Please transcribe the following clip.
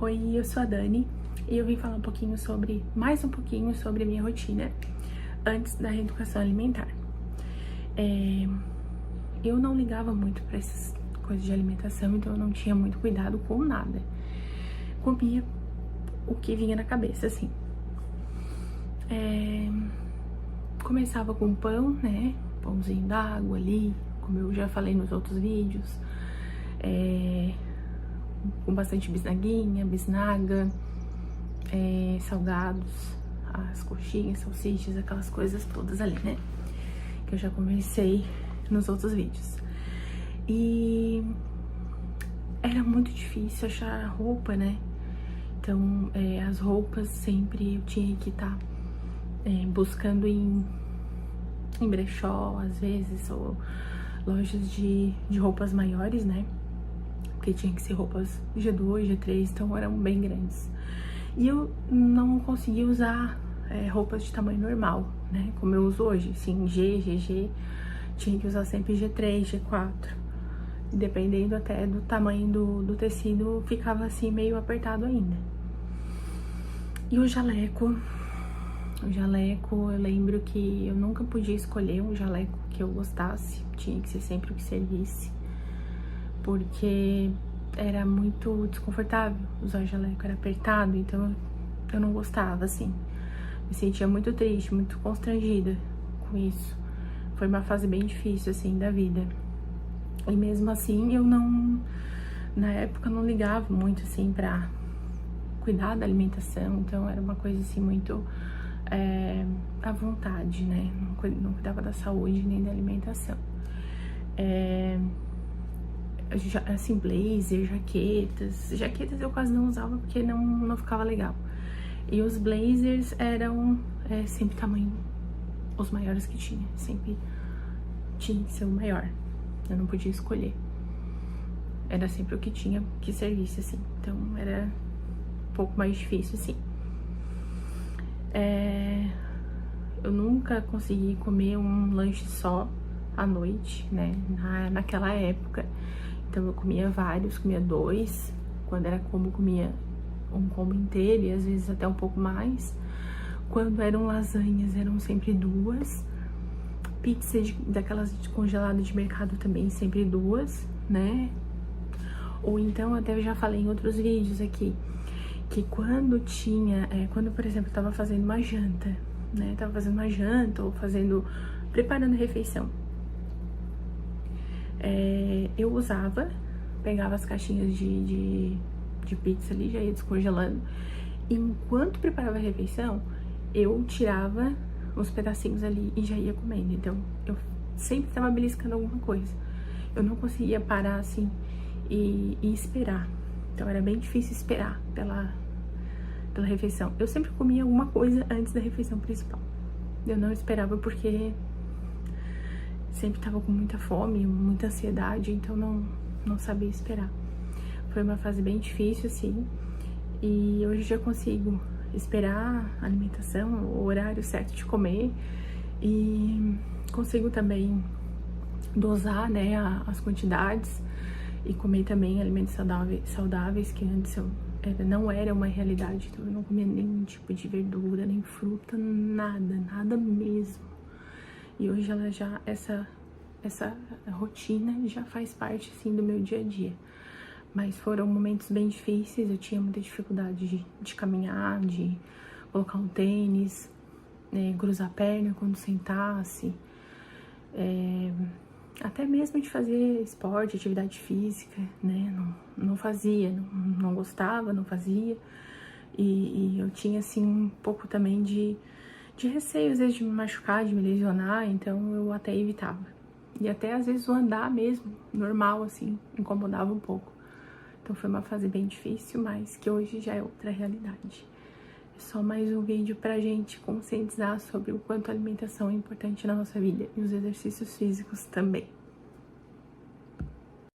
Oi, eu sou a Dani e eu vim falar mais um pouquinho sobre a minha rotina antes da reeducação alimentar. Eu não ligava muito para essas coisas de alimentação, então eu não tinha muito cuidado com nada. Comia o que vinha na cabeça, assim. Começava com pão, né? Pãozinho d'água ali, como eu já falei nos outros vídeos. Com bastante bisnaga, salgados, as coxinhas, salsichas, aquelas coisas todas ali, né? Que eu já conversei nos outros vídeos. E era muito difícil achar roupa, né? Então, as roupas sempre eu tinha que estar buscando em brechó, às vezes, ou lojas de roupas maiores, né? Porque tinha que ser roupas G2, G3, então eram bem grandes. E eu não conseguia usar roupas de tamanho normal, né? Como eu uso hoje, sim, G, GG, tinha que usar sempre G3, G4. Dependendo até do tamanho do tecido, ficava assim meio apertado ainda. E o jaleco, eu lembro que eu nunca podia escolher um jaleco que eu gostasse, tinha que ser sempre o que servisse, porque era muito desconfortável usar jaleco, era apertado, então eu não gostava, assim. Me sentia muito triste, muito constrangida com isso. Foi uma fase bem difícil, assim, da vida. E mesmo assim, na época, eu não ligava muito, assim, pra cuidar da alimentação, então era uma coisa, assim, muito à vontade, né? Não cuidava da saúde nem da alimentação. Assim, blazer, jaquetas eu quase não usava porque não ficava legal. E os blazers eram sempre tamanho, os maiores que tinha, sempre tinha que ser o maior, eu não podia escolher, era sempre o que tinha que servisse, assim, então era um pouco mais difícil, assim. Eu nunca consegui comer um lanche só à noite, né, naquela época. Então eu comia vários, comia 2, quando era combo comia um combo inteiro e às vezes até um pouco mais. Quando eram lasanhas eram sempre 2, pizza daquelas congeladas de mercado também sempre 2, né? Ou então até eu já falei em outros vídeos aqui, que quando quando por exemplo eu tava fazendo uma janta, né? Tava fazendo uma janta ou preparando a refeição. Eu pegava as caixinhas de pizza ali, já ia descongelando. E enquanto preparava a refeição, eu tirava uns pedacinhos ali e já ia comendo. Então, eu sempre tava beliscando alguma coisa. Eu não conseguia parar assim e esperar. Então, era bem difícil esperar pela refeição. Eu sempre comia alguma coisa antes da refeição principal. Eu não esperava porque sempre tava com muita fome, muita ansiedade, então não sabia esperar. Foi uma fase bem difícil, assim, e hoje já consigo esperar a alimentação, o horário certo de comer, e consigo também dosar, né, as quantidades e comer também alimentos saudáveis, que antes não era uma realidade, então eu não comia nenhum tipo de verdura, nem fruta, nada mesmo. E hoje essa rotina já faz parte, assim, do meu dia a dia. Mas foram momentos bem difíceis, eu tinha muita dificuldade de caminhar, de colocar um tênis, cruzar a perna quando sentasse, até mesmo de fazer esporte, atividade física, né? Não fazia, não gostava, não fazia. E eu tinha, assim, um pouco também de receio, às vezes, de me machucar, de me lesionar, então eu até evitava. E até, às vezes, o andar mesmo, normal, assim, incomodava um pouco. Então foi uma fase bem difícil, mas que hoje já é outra realidade. É só mais um vídeo pra gente conscientizar sobre o quanto a alimentação é importante na nossa vida e os exercícios físicos também.